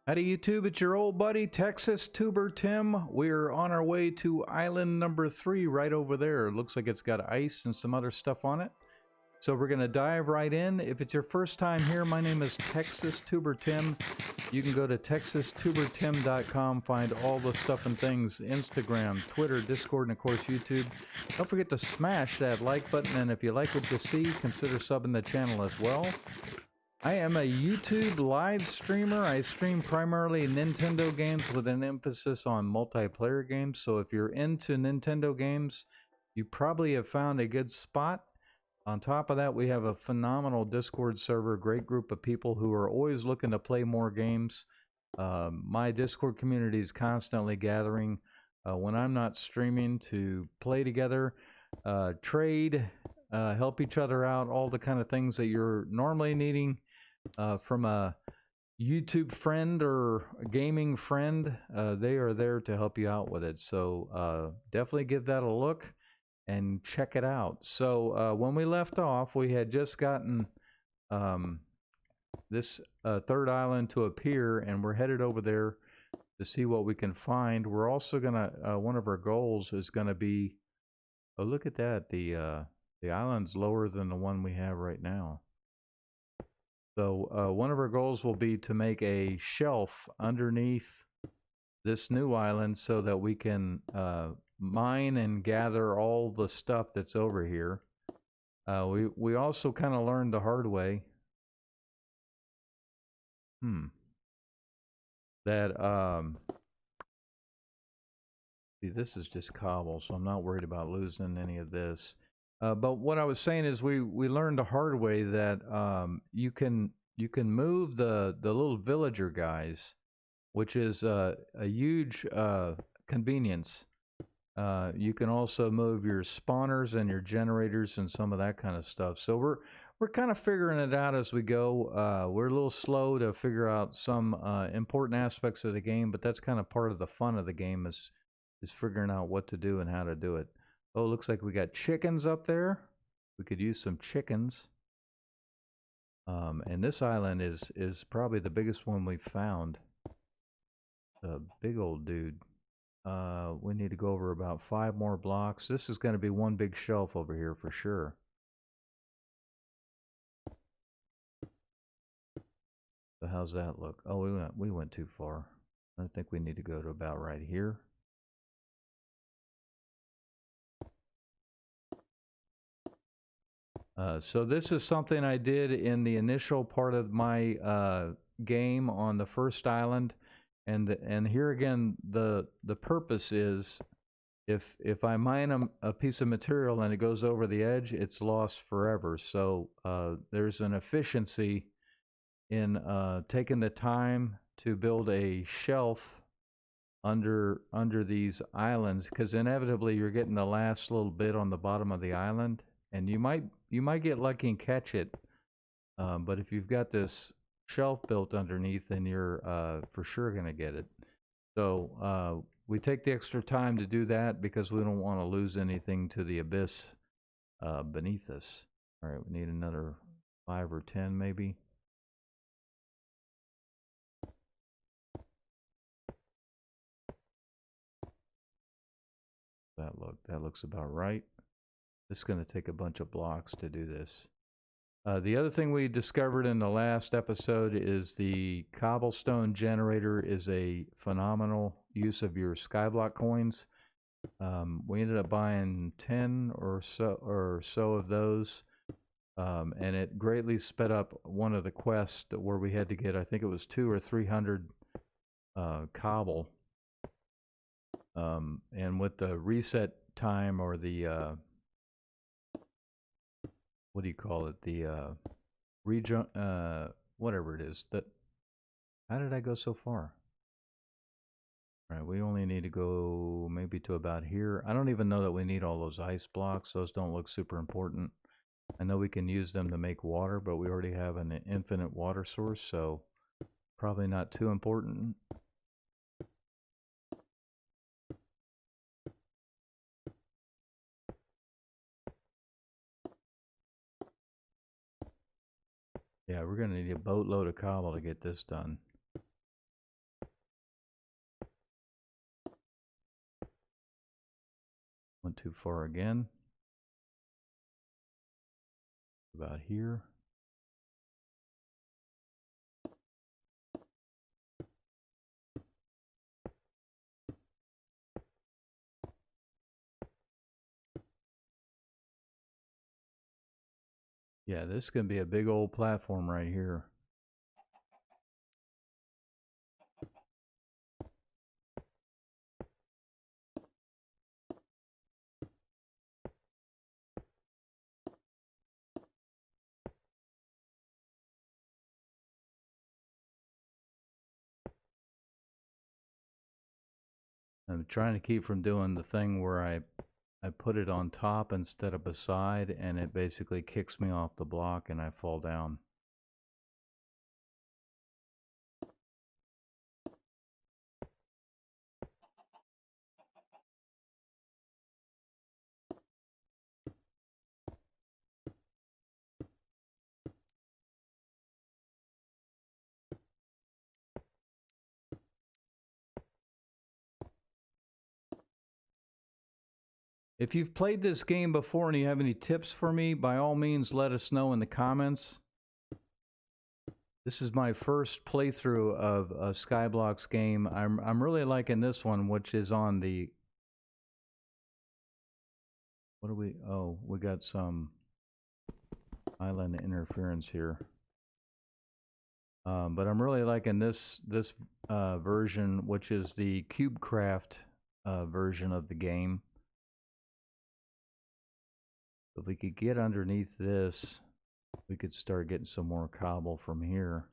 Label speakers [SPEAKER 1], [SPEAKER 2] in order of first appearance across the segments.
[SPEAKER 1] Howdy YouTube, it's your old buddy TexasTuberTim. We're on our way to island number 3 right over there. It looks like it's got ice and some other stuff on it. So we're going to dive right in. If it's your first time here, my name is TexasTuberTim. You can go to TexasTuberTim.com, find all the stuff and things, Instagram, Twitter, Discord, and of course YouTube. Don't forget to smash that like button, and if you like what you see, consider subbing the channel as well. I am a YouTube live streamer. I stream primarily Nintendo games with an emphasis on multiplayer games. So if you're into Nintendo games, you probably have found a good spot. On top of that, we have a phenomenal Discord server, great group of people who are always looking to play more games. My Discord community is constantly gathering when I'm not streaming to play together, trade, help each other out, all the kind of things that you're normally needing from a YouTube friend or a gaming friend. They are there to help you out with it. So definitely give that a look and check it out. So when we left off, we had just gotten this third island to appear, and we're headed over there to see what we can find. We're also gonna one of our goals is gonna be, oh, look at that, the island's lower than the one we have right now. So one of our goals will be to make a shelf underneath this new island so that we can mine and gather all the stuff that's over here. We also kind of learned the hard way that see, this is just cobble, so I'm not worried about losing any of this. But what I was saying is we learned the hard way that you can move the little villager guys, which is a huge convenience. You can also move your spawners and your generators and some of that kind of stuff. So we're kind of figuring it out as we go. We're a little slow to figure out some important aspects of the game, but that's kind of part of the fun of the game is figuring out what to do and how to do it. Oh, looks like we got chickens up there. We could use some chickens. And this island is probably the biggest one we've found. A big old dude. We need to go over about 5 more blocks. This is going to be one big shelf over here for sure. So how's that look? Oh, we went too far. I think we need to go to about right here. So this is something I did in the initial part of my game on the first island, and here again the purpose is if I mine a piece of material and it goes over the edge, it's lost forever. So there's an efficiency in taking the time to build a shelf under these islands, because inevitably you're getting the last little bit on the bottom of the island, and you might get lucky and catch it, but if you've got this shelf built underneath, then you're for sure going to get it. So we take the extra time to do that because we don't want to lose anything to the abyss beneath us. All right, we need another 5 or 10 maybe. That looks about right. This is going to take a bunch of blocks to do this. The other thing we discovered in the last episode is the cobblestone generator is a phenomenal use of your Skyblock coins. We ended up buying 10 or so of those, and it greatly sped up one of the quests where we had to get, I think it was 200 or 300 cobble. And with the reset time, or the what do you call it, the region, whatever it is, that, how did I go so far? All right, we only need to go maybe to about here. I don't even know that we need all those ice blocks. Those don't look super important. I know we can use them to make water, but we already have an infinite water source, so probably not too important. Yeah, we're going to need a boatload of cobble to get this done. Went too far again. About here. Yeah, this is going to be a big old platform right here. I'm trying to keep from doing the thing where I put it on top instead of beside, and it basically kicks me off the block and I fall down. If you've played this game before and you have any tips for me, by all means let us know in the comments. This is my first playthrough of a Skyblock's game. I'm really liking this one, which is on the... What do we... Oh, we got some island interference here. But I'm really liking this version, which is the CubeCraft version of the game. If we could get underneath this, we could start getting some more cobble from here.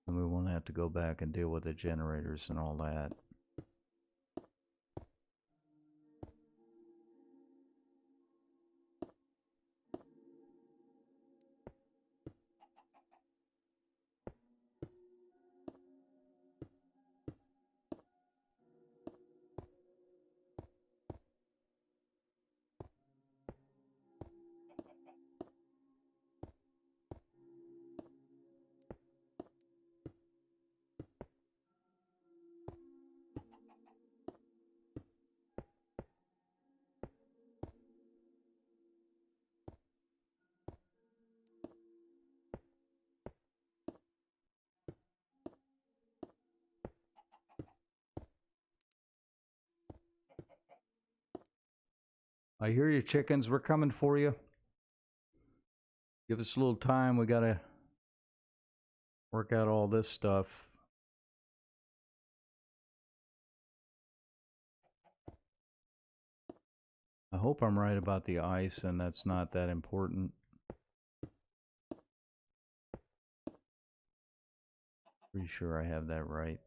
[SPEAKER 1] And we won't have to go back and deal with the generators and all that. I hear you, chickens. We're coming for you. Give us a little time. We gotta work out all this stuff. I hope I'm right about the ice and that's not that important. Pretty sure I have that right.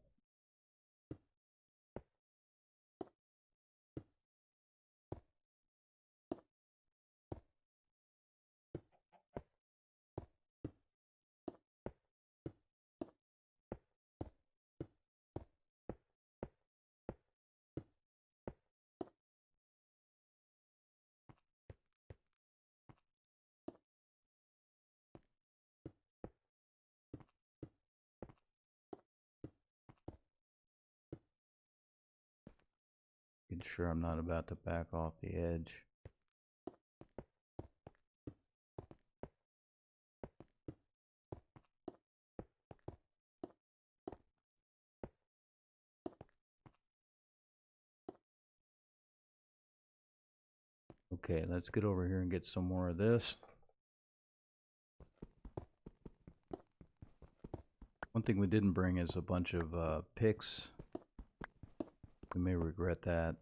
[SPEAKER 1] Making sure I'm not about to back off the edge. Okay, let's get over here and get some more of this. One thing we didn't bring is a bunch of picks. We may regret that.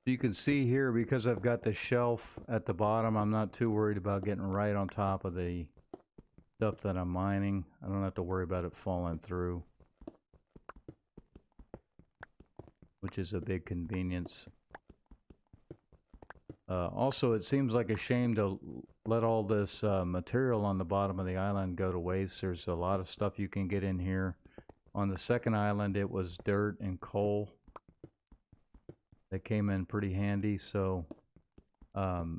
[SPEAKER 1] You can see here, because I've got the shelf at the bottom, I'm not too worried about getting right on top of the stuff that I'm mining. I don't have to worry about it falling through, which is a big convenience. Also, it seems like a shame to let all this material on the bottom of the island go to waste. There's a lot of stuff you can get in here. On the second island, it was dirt and coal. That came in pretty handy, so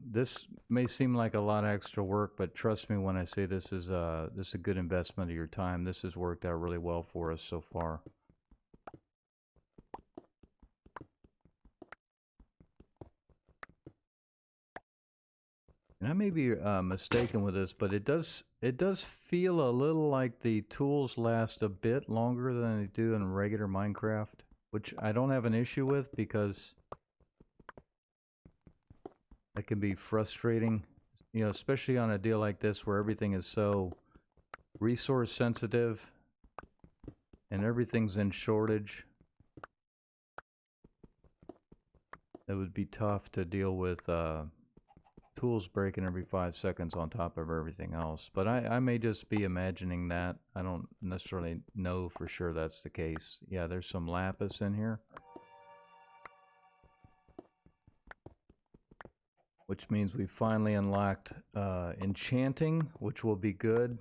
[SPEAKER 1] this may seem like a lot of extra work, but trust me when I say this is a good investment of your time. This has worked out really well for us so far. And I may be mistaken with this, but it does feel a little like the tools last a bit longer than they do in regular Minecraft, which I don't have an issue with because that can be frustrating, you know, especially on a deal like this where everything is so resource sensitive and everything's in shortage. It would be tough to deal with tools breaking every 5 seconds on top of everything else. But I may just be imagining that. I don't necessarily know for sure that's the case. Yeah, there's some lapis in here, which means we finally unlocked enchanting, which will be good.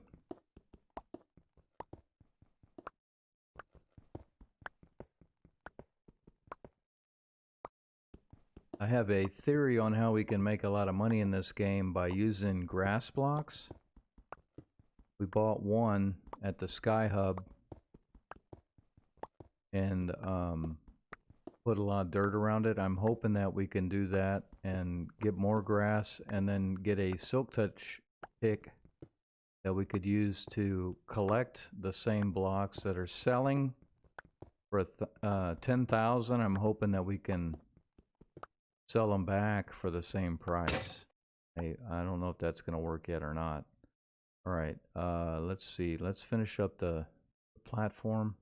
[SPEAKER 1] I have a theory on how we can make a lot of money in this game by using grass blocks. We bought one at the Sky Hub and put a lot of dirt around it. I'm hoping that we can do that and get more grass and then get a silk touch pick that we could use to collect the same blocks that are selling for 10,000. I'm hoping that we can sell them back for the same price. I don't know if that's going to work yet or not. All right, let's see. Let's finish up the platform.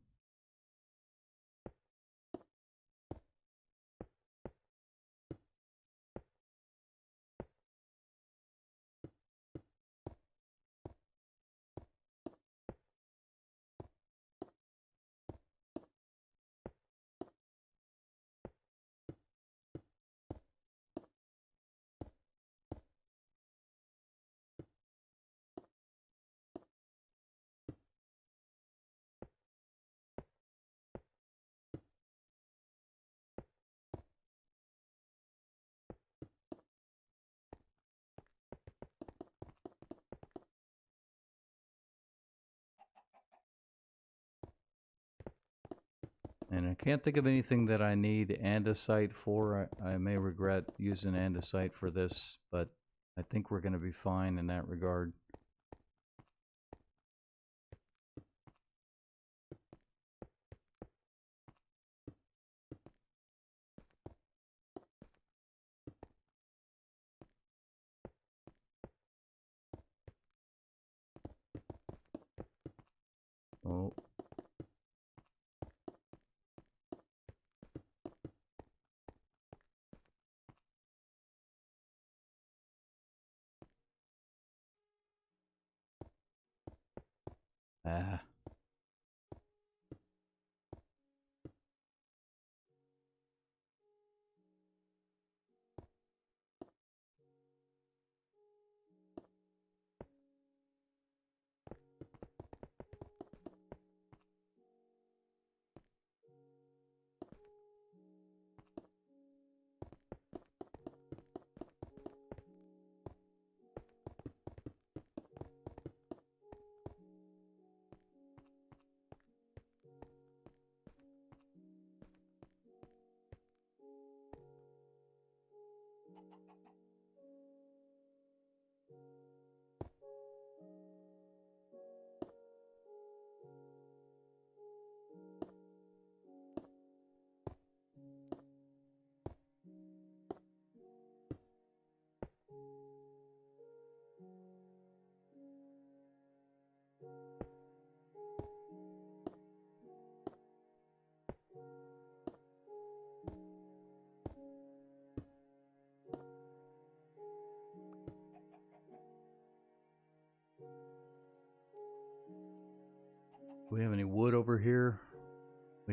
[SPEAKER 1] And I can't think of anything that I need andesite for. I may regret using andesite for this, but I think we're going to be fine in that regard. Oh. Ah.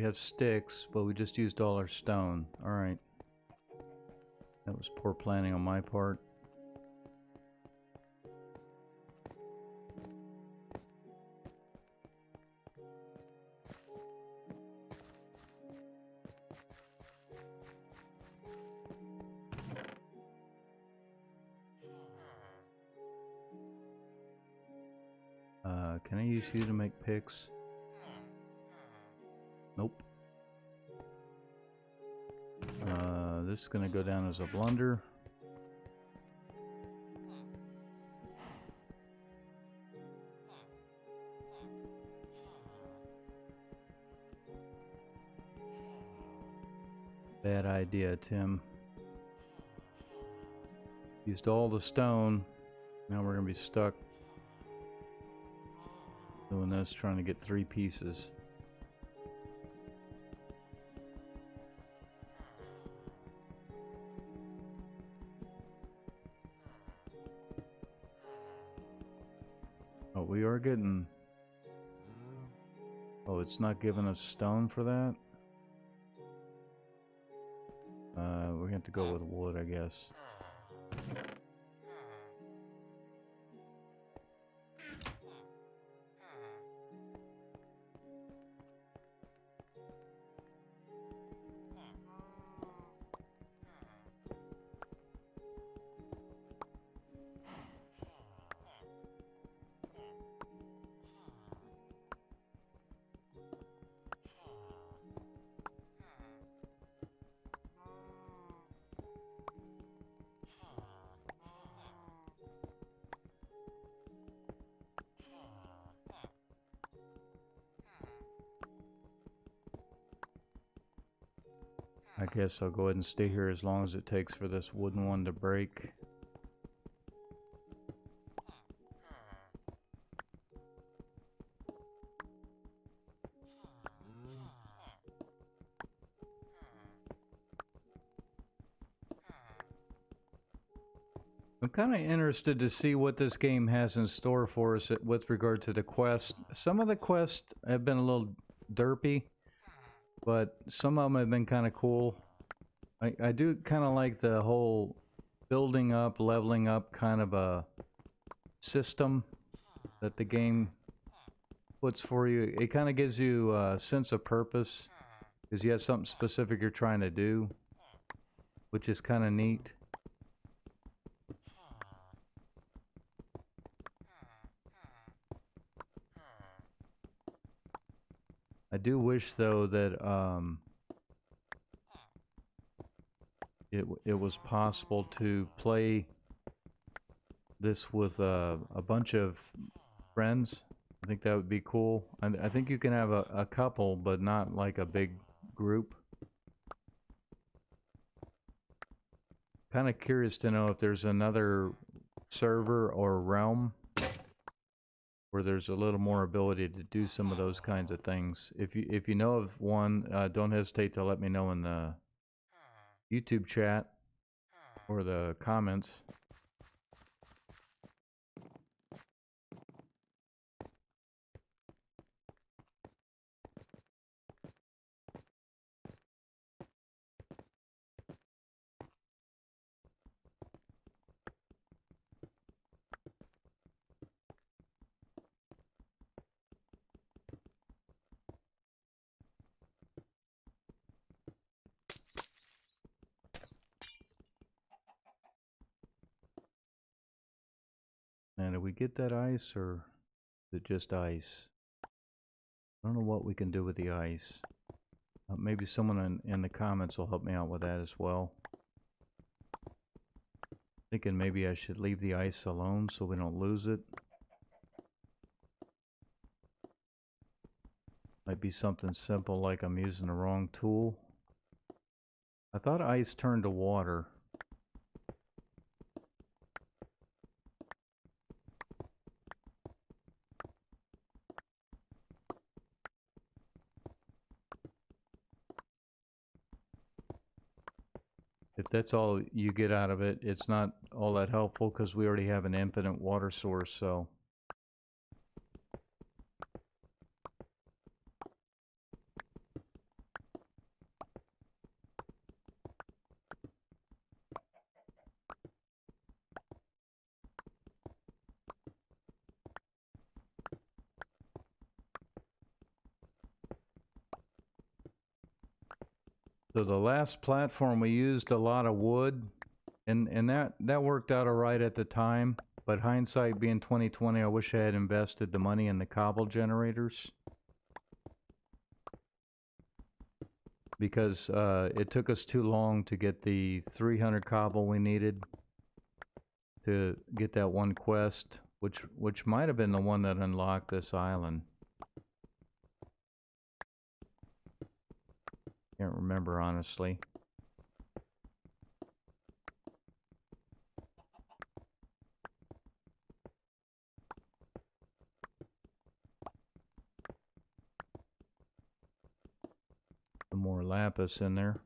[SPEAKER 1] We have sticks, but we just used all our stone. Alright. That was poor planning on my part. Can I use you to make picks? Nope. This is gonna go down as a blunder. Bad idea, Tim. Used all the stone. Now we're gonna be stuck doing this, trying to get 3 pieces. Oh, we are getting... Oh, it's not giving us stone for that? We're gonna have to go with wood, I guess. I guess I'll go ahead and stay here as long as it takes for this wooden one to break. I'm kind of interested to see what this game has in store for us with regard to the quest. Some of the quests have been a little derpy, but some of them have been kind of cool. I do kind of like the whole building up, leveling up kind of a system that the game puts for you. It kind of gives you a sense of purpose because you have something specific you're trying to do, which is kind of neat. I do wish though that it was possible to play this with a bunch of friends. I think that would be cool. I think you can have a couple, but not like a big group. Kind of curious to know if there's another server or realm where there's a little more ability to do some of those kinds of things. If you know of one, don't hesitate to let me know in the YouTube chat or the comments. And did we get that ice, or is it just ice? I don't know what we can do with the ice. Maybe someone in the comments will help me out with that as well. Thinking maybe I should leave the ice alone so we don't lose it. Might be something simple like I'm using the wrong tool. I thought ice turned to water. If that's all you get out of it, it's not all that helpful because we already have an infinite water source, so. So the last platform we used a lot of wood, and that worked out all right at the time. But hindsight being 2020, I wish I had invested the money in the cobble generators, because it took us too long to get the 300 cobble we needed to get that one quest, which might have been the one that unlocked this island. Can't remember honestly. Some more lapis in there.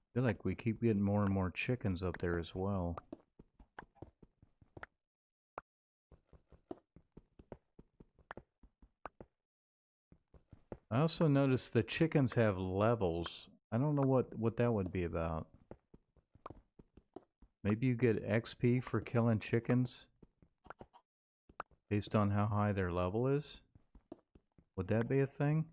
[SPEAKER 1] I feel like we keep getting more and more chickens up there as well. I also noticed the chickens have levels. I don't know what that would be about. Maybe you get XP for killing chickens based on how high their level is? Would that be a thing?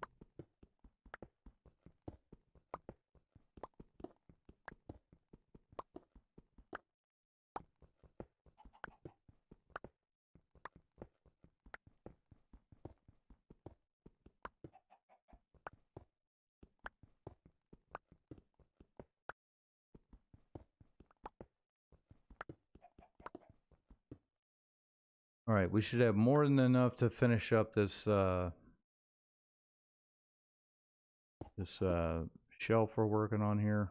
[SPEAKER 1] All right, we should have more than enough to finish up this shelf we're working on here.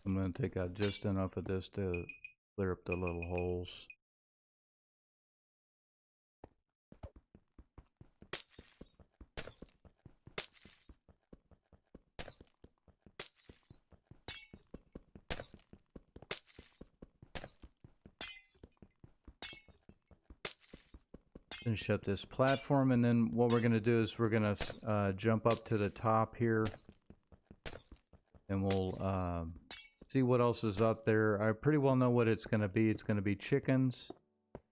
[SPEAKER 1] I'm going to take out just enough of this to clear up the little holes. Finish up this platform, and then what we're going to do is we're going to jump up to the top here, and we'll see what else is up there. I pretty well know what it's going to be. It's going to be chickens.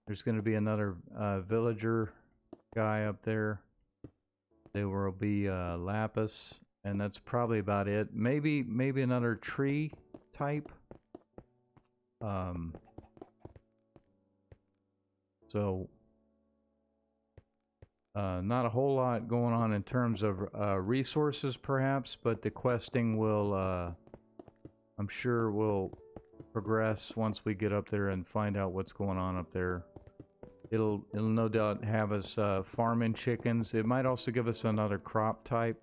[SPEAKER 1] There's going to be another villager guy up there. There will be lapis, and that's probably about it. Maybe another tree type. So not a whole lot going on in terms of resources, perhaps, but the questing will, I'm sure, will progress once we get up there and find out what's going on up there. It'll no doubt have us farming chickens. It might also give us another crop type.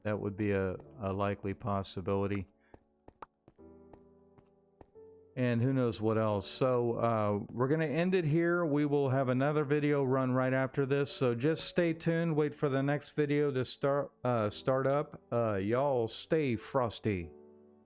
[SPEAKER 1] That would be a likely possibility. and who knows what else. So we're going to end it here. We will have another video run right after this, so just stay tuned. Wait for the next video to start up. Y'all stay frosty.